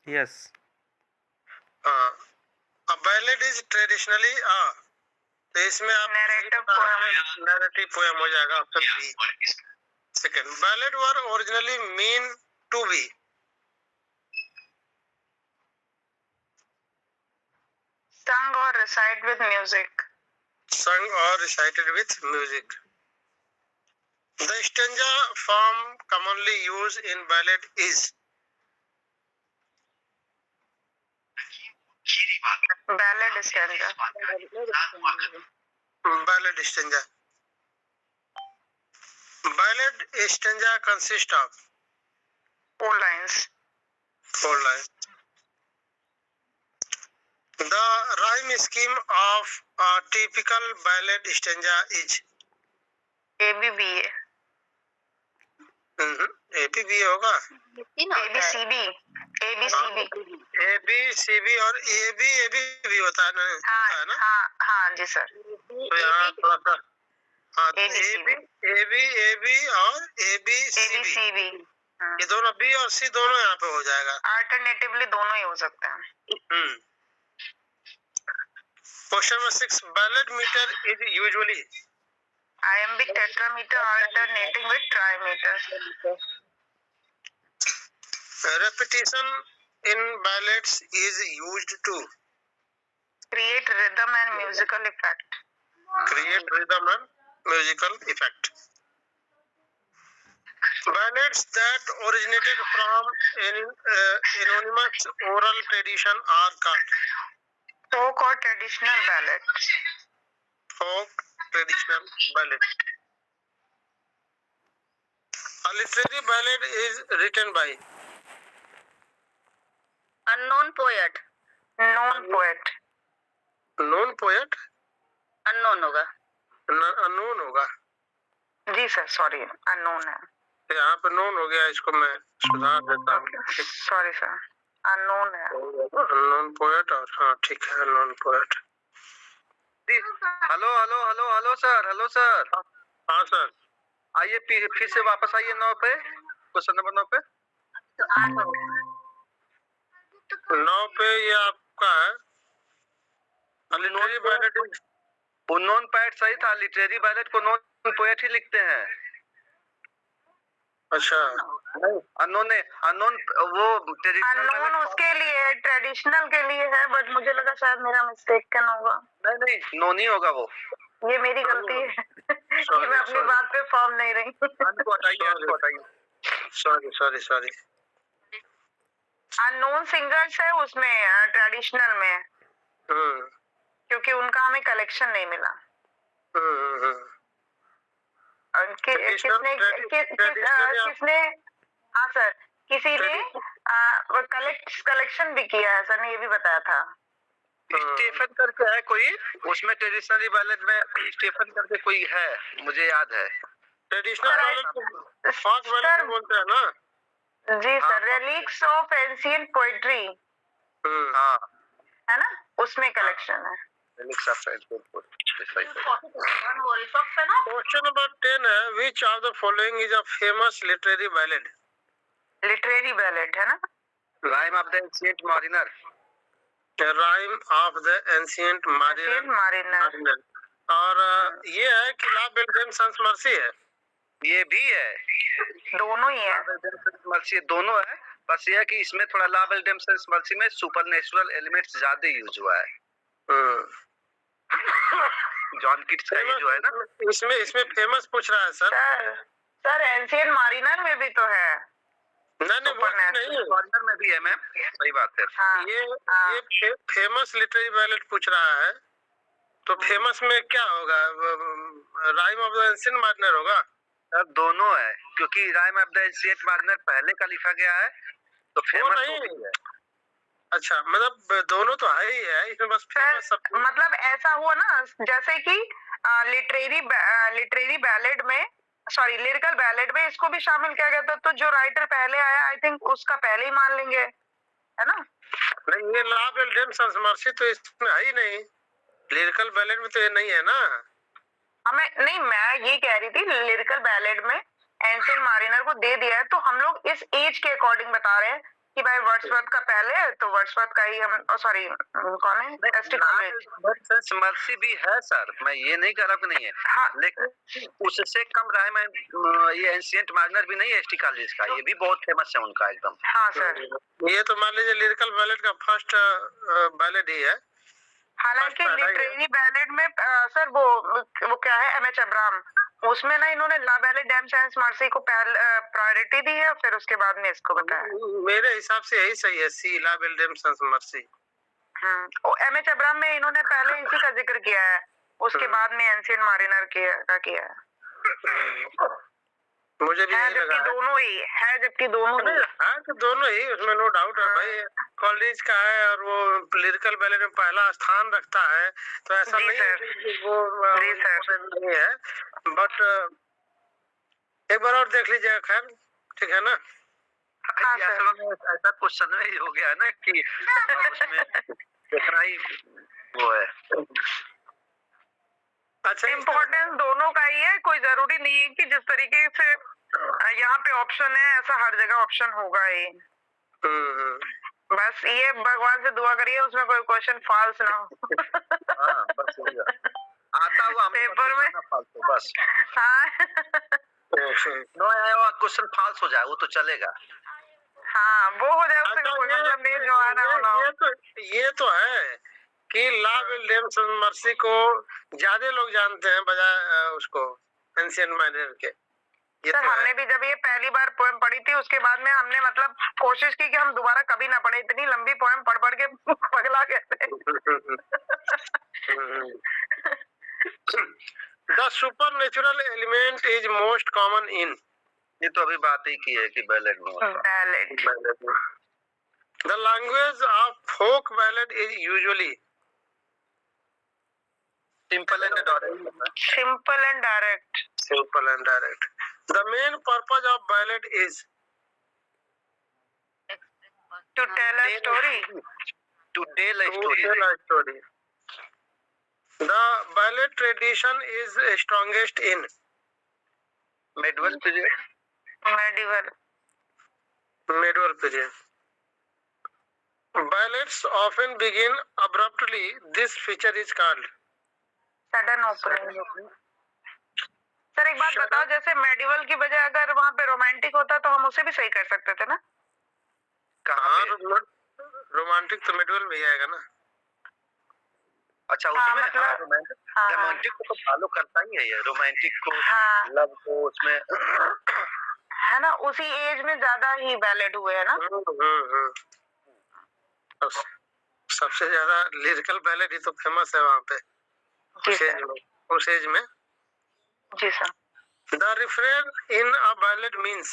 Yes. अब ballad is traditionally तो इसमें आप नैरेटिव पोएम हो जाएगा option B. Second, ballad were originally mean to be. Sung or recite with music. Sung or recited with music. The stanza form commonly used in ballad is Ballad stanza. ballad stanza. Ballad stanza consists of 4 lines. 4 lines. The rhyme scheme of a typical ballad stanza is ABBA. ABB होगा, ABCB. ABCB. ABCB और AB भी होता है ना? हाँ जी sir. तो यहाँ थोड़ा सा AB और ABCB ये दोनों B और C दोनों यहाँ पे हो जाएगा। अल्टरनेटिवली दोनों ही हो सकते हैं। Question number 6, ballad meter is usually iambic tetrameter alternating with trimeter. Repetition in ballads is used to create rhythm and musical effect. Ballads that originated from anonymous oral tradition are called folk or traditional ballads. A literary ballad is written by unknown poet. Known poet. Unknown होगा जी sir, sorry unknown है। यहाँ पे known हो गया, इसको मैं सुधार देता हूँ। सॉरी सर, अननोन है। अननोन पोएट और हाँ ठीक है, अननोन पोएट। Hello sir. हाँ सर, आइए फिर से वापस आइए 9 पे, क्वेश्चन नंबर 9 पे। 9 पे ये आपका है लिटरेरी बैलेड। नॉन पोएट सही था, लिटरेरी बैलेड को नॉन पोएट ही लिखते हैं। अच्छा, अननोन वो अननोन उसके लिए ट्रेडिशनल के लिए है, बट मुझे लगा शायद मेरा मिस्टेक होगा। नहीं नोन ही होगा वो। ये मेरी गलती है कि मैं अपनी बात पे फॉर्म नहीं रही। सॉरी। अननोन सिंगर्स है उसमें ट्रेडिशनल में, क्योंकि उनका हमें कलेक्शन नहीं मिला। किसने हाँ सर, किसी ने कलेक्शन भी किया है सर ने, ये भी बताया था। स्टेफन करके है कोई, उसमें ट्रेडिशनली बैलेड में स्टेफन करके कोई है, मुझे याद है। ट्रेडिशनल बैलेड बोलते हैं ना जी sir. Relics of ancient poetry है ना, उसमें कलेक्शन है। क्वेश्चन नंबर 10 है, which of the following is a famous literary ballad? Literary ballad है ना, Rime of the Ancient Mariner. Rime of the Ancient Mariner. और ये है कि ला बेल्जियम सन्स मर्सी है, ये भी है, दोनों ही है। मर्सी दोनों है, बस ये है कि इसमें थोड़ा ला बेल्जियम सन्स मर्सी में सुपरनेचुरल एलिमेंट्स ज्यादा यूज हुआ है। जॉन कीट्स का ये जो है ना, इसमें फेमस पूछ रहा है सर एंशिएंट मारिनर में भी तो है। नहीं मारिनर में भी है मैम, सही बात है। ये फेमस लिटरेरी बैलेड पूछ रहा है, तो फेमस में क्या होगा? राइम ऑफ द एंशिएंट मारिनर होगा? सर दोनों है, क्योंकि राइम ऑफ द एंशिएंट मारिनर पहले का लिखा गया है, तो फेमस नहीं है। अच्छा, मतलब दोनों तो है ही है, इसमें बस फेमस मतलब ऐसा हुआ ना, जैसे कि लिटरेरी बैलेड में, सॉरी लिरिकल बैलेड में इसको भी शामिल किया गया था, तो जो राइटर पहले आया आई थिंक उसका पहले ही मान लेंगे, है ना? नहीं, ये ला बेल्जियम सन्स मर्सी तो इसमें है ही नहीं, लिरिकल बैलेड में तो ये नहीं है ना। हमें नहीं, मैं ये कह रही थी लिरिकल बैलेड में एंशिएंट मारिनर को दे दिया है, तो हम लोग इस एज के अकॉर्डिंग बता रहे हैं कि भाई वर्ड्सवर्थ का पहले तो वर्ड्सवर्थ का ही हम सॉरी कौन है एसटी कॉलेज मर्सी भी है सर, मैं ये नहीं कह रहा कि नहीं है। हाँ लेकिन उससे कम राय में ये एंशिएंट मार्नर भी नहीं है एसटी कॉलेज का, ये भी बहुत फेमस है उनका एकदम। हाँ सर, ये तो मान लीजिए लिरिकल बैलेट का फर्स्ट बैलेट ही है। हालांकि लिटरेरी बैलेट में सर वो क्या है एमएच अब्राहम, उसमें ना इन्होंने ला बैलेट डैम साइंस मर्सी को प्रायोरिटी दी है, फिर उसके बाद में इसको बताया। मेरे हिसाब से यही सही है, सी La Belle Dame sans Merci. M H Abrams में इन्होंने पहले इसी का जिक्र किया है, उसके बाद में एंशिएंट मारिनर किया है। मुझे भी यही लगा है, जबकि दोनों ही उसमें नो डाउट है भाई। कॉलेज का है और वो लिरिकल बैलेट में पहला स्थान रखता है, तो ऐसा नहीं है कि वो नहीं है। बट एक बार और देख लीजिएगा, खैर ठीक है ना। हाँ ऐसा क्वेश्चन ही हो गया है ना कि उसमें कितना ही वो है। अच्छा, इम्पोर्टेंस दोनों का ही है, कोई जरूरी नहीं है कि जिस तरीके से यहाँ पे ऑप्शन है ऐसा हर जगह ऑप्शन होगा ही। बस ये भगवान से दुआ करिए उसमें कोई क्वेश्चन फॉल्स ना हो। हाँ, बस आता हुआ पेपर में बस हाँ नो आया हुआ क्वेश्चन फॉल्स हो जाए वो तो चलेगा। हाँ वो हो जाए, उससे कोई मतलब नहीं जो आना होना। ये तो है कि ला बैलेट डैम साइंस मर्सी को ज्यादा लोग जानते हैं बजाय उसको एंशिएंट माइनर के। सर तो हमने भी जब ये पहली बार पोएम पढ़ी थी उसके बाद में हमने मतलब कोशिश की कि हम दोबारा कभी ना पढ़े, इतनी लंबी पोएम पढ़ के पगला गए थे। The supernatural element is most common in, ये तो अभी बात ही की है कि बैलेट में The language of folk ballad is usually simple and direct. Simple and direct. The main purpose of ballad is to tell a story. To tell a story. The ballad tradition is strongest in medieval period. Medieval period. Ballads often begin abruptly. This feature is called sudden opening. Sir एक बात बताओ, जैसे medieval की बजाय अगर वहाँ पे romantic होता तो हम उसे भी सही कर सकते थे ना? कहाँ रोमांटिक तो मेडिवल में ही आएगा ना। अच्छा उसमें रोमांटिक को तो फॉलो करता ही है ये, रोमांटिक को लव को उसमें है ना, उसी एज में ज्यादा ही बैलेड हुए है ना। सबसे ज्यादा लिरिकल बैलेड ही तो फेमस है वहाँ पे उस एज में। जी sir. The refrain in a ballad means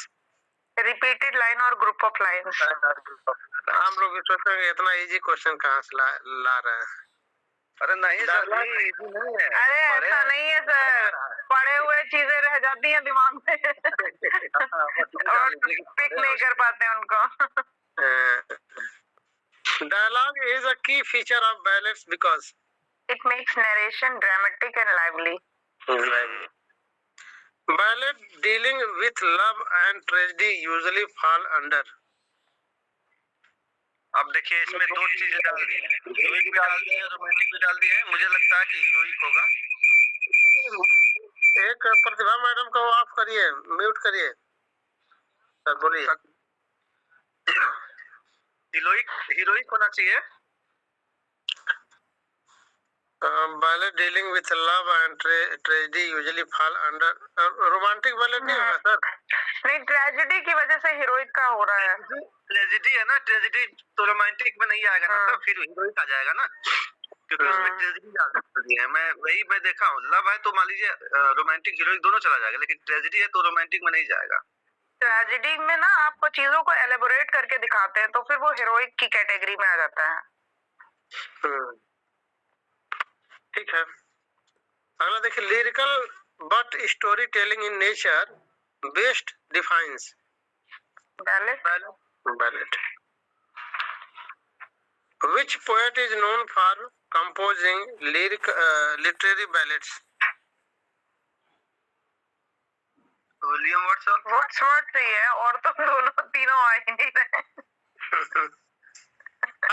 repeated line और group of lines। हम लोग सोचेंगे इतना इजी क्वेश्चन कहाँ से ला रहे हैं। अरे नहीं सर, इजी नहीं है। अरे ऐसा नहीं है सर, पढ़े हुए चीजें रह जाती हैं दिमाग में और पिक नहीं कर पाते उनको। Dialogue is a key feature of ballads because it makes narration dramatic and lively. Ballad dealing with love and tragedy usually fall under। अब देखिए इसमें दो चीजें डाल दी है, हीरोइक भी डाल दी है, रोमांटिक भी डाल दी है। मुझे लगता है कि हीरोइक होगा। एक प्रतिभा मैडम को ऑफ करिए, म्यूट करिए सर, बोलिए। हीरोइक होना चाहिए। Ballad dealing with love and tragedy usually fall under romantic ballad नहीं होगा सर। नहीं, ट्रेजेडी की वजह से हीरोइक का हो रहा है। ट्रेजेडी है ना, ट्रेजेडी तो रोमांटिक में नहीं आएगा ना, तो फिर हीरोइक आ जाएगा ना, क्योंकि उसमें ट्रेजेडी ज्यादा चलती है। मैं देखा हूँ, लव है तो मान लीजिए रोमांटिक हीरोइक दोनों चला जाएगा, लेकिन ट्रेजेडी है तो रोमांटिक में नहीं जाएगा। ट्रेजेडी में ना आपको चीजों को एलेबोरेट करके दिखाते हैं तो फिर वो हीरोइक की कैटेगरी में आ जाता है। ठीक है, अगला देखिए। Lyrical but storytelling in nature best defines ballad. Which poet is known for composing literary ballads? William Wordsworth. Wordsworth ही है, और तो दोनों तीनों आ ही नहीं रहे।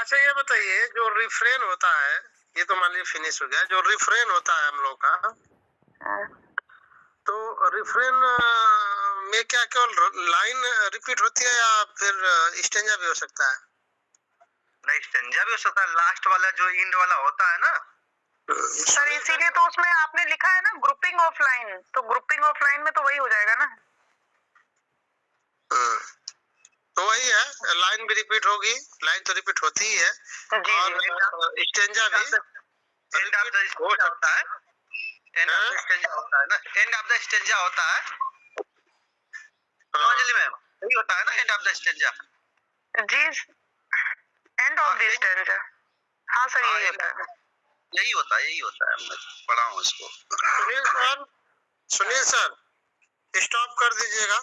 अच्छा ये बताइए, जो रिफ्रेन होता है, ये तो मान लीजिए फिनिश हो गया, जो रिफ्रेन होता है हम लोग का, तो रिफ्रेन में क्या केवल लाइन रिपीट होती है या फिर स्टेंजा भी हो सकता है? नहीं, स्टेंजा भी हो सकता है, लास्ट वाला जो इंड वाला होता है ना। सर इसीलिए तो उसमें आपने लिखा है ना ग्रुपिंग ऑफ लाइन, तो ग्रुपिंग ऑफ लाइन में तो वही हो जाएगा ना। तो वही है, लाइन भी रिपीट होगी, लाइन तो रिपीट होती ही है, और स्टेंजा भी एंड ऑफ द स्टेंजा होता है, एंड ऑफ द स्टेंजा होता है ना, एंड ऑफ द स्टेंजा होता है। अंजलि मैम, यही होता है ना एंड ऑफ द स्टेंजा? जी, एंड ऑफ द स्टेंजा, हाँ सर यही होता है, यही होता है, यही होता है, मैं पढ़ा हूँ इसको। सुनील सर स्टॉप कर दीजिएगा।